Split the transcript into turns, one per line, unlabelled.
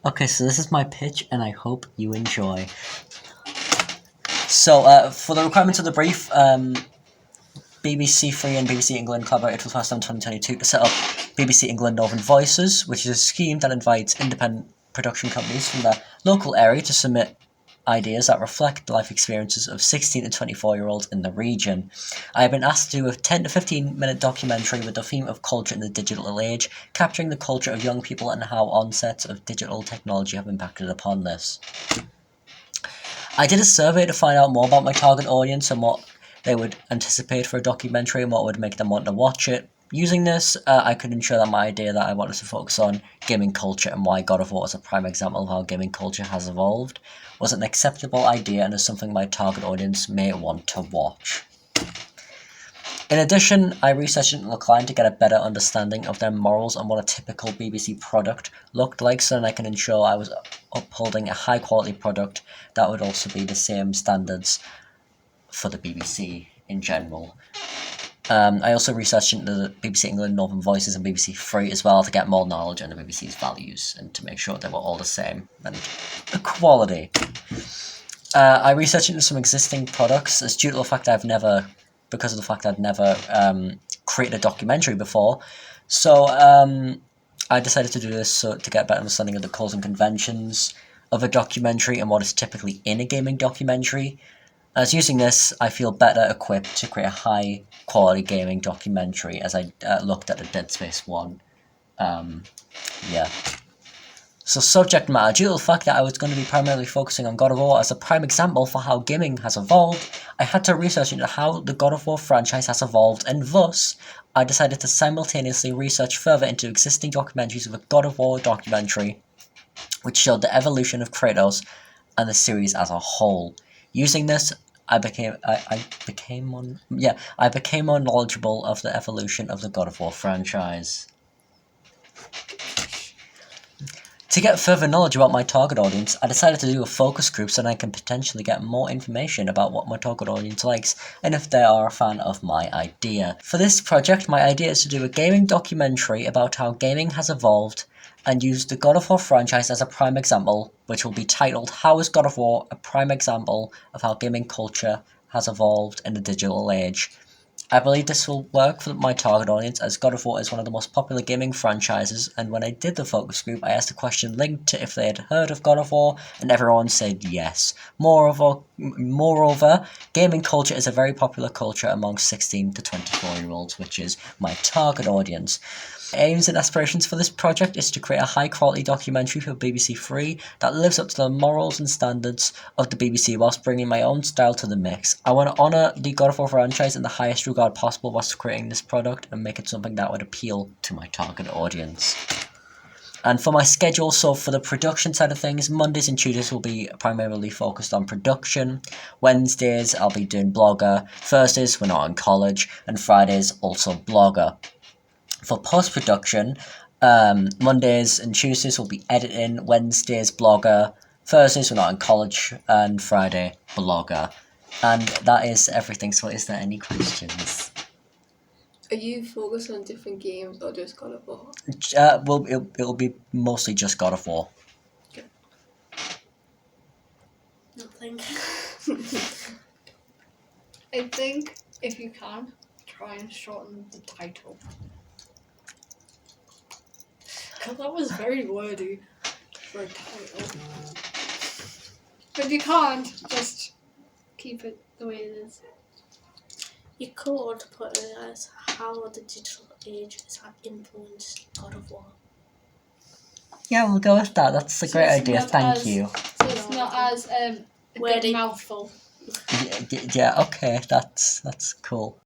Okay, so this is my pitch, and I hope you enjoy. So, for the requirements of the brief, BBC Three and BBC England collaborated for the first time in 2022 to set up BBC England Northern Voices, which is a scheme that invites independent production companies from the local area to submit ideas that reflect the life experiences of 16 to 24-year-olds in the region. I have been asked to do a 10 to 15-minute documentary with the theme of culture in the digital age, capturing the culture of young people and how onsets of digital technology have impacted upon this. I did a survey to find out more about my target audience and what they would anticipate for a documentary and what would make them want to watch it. Using this, I could ensure that my idea that I wanted to focus on gaming culture and why God of War is a prime example of how gaming culture has evolved was an acceptable idea and is something my target audience may want to watch. In addition, I researched into the client to get a better understanding of their morals and what a typical BBC product looked like so that I can ensure I was upholding a high quality product that would also be the same standards for the BBC in general. I also researched into the BBC England Northern Voices and BBC Three as well to get more knowledge on the BBC's values and to make sure they were all the same and equality. I researched into some existing products as due to the fact I've never created a documentary before. So I decided to do this to get a better understanding of the goals and conventions of a documentary and what is typically in a gaming documentary. As using this, I feel better equipped to create a high-quality gaming documentary as I looked at the Dead Space 1. So subject matter, due to the fact that I was going to be primarily focusing on God of War as a prime example for how gaming has evolved, I had to research into how the God of War franchise has evolved, and thus, I decided to simultaneously research further into existing documentaries of a God of War documentary, which showed the evolution of Kratos and the series as a whole. Using this, I became more knowledgeable of the evolution of the God of War franchise. To get further knowledge about my target audience, I decided to do a focus group so that I can potentially get more information about what my target audience likes and if they are a fan of my idea. For this project, my idea is to do a gaming documentary about how gaming has evolved and use the God of War franchise as a prime example, which will be titled How is God of War a Prime Example of How Gaming Culture Has Evolved in the Digital Age? I believe this will work for my target audience as God of War is one of the most popular gaming franchises, and when I did the focus group I asked a question linked to if they had heard of God of War and everyone said yes. Moreover, gaming culture is a very popular culture among 16 to 24-year-olds, which is my target audience. Aims and aspirations for this project is to create a high-quality documentary for BBC Three that lives up to the morals and standards of the BBC whilst bringing my own style to the mix. I want to honour the God of War franchise in the highest regard possible whilst creating this product and make it something that would appeal to my target audience. And for my schedule, so for the production side of things, Mondays and Tuesdays will be primarily focused on production. Wednesdays, I'll be doing Blogger. Thursdays, we're not in college. And Fridays, also Blogger. For post-production, Mondays and Tuesdays will be editing, Wednesdays Blogger, Thursdays we're not in college, and Friday Blogger. And that is everything, so is there any questions?
Are you focused on different games or just God of War?
Well, it'll be mostly just God of War.
Okay.
Nothing.
I think if you can, try and shorten the title. Because that was very wordy for a title. But you can't, just keep it the way it is.
You could put it as how the digital age has influenced God of War.
Yeah, we'll go with that. That's a great idea. Thank you.
So it's not as a big mouthful.
Yeah, okay, that's cool.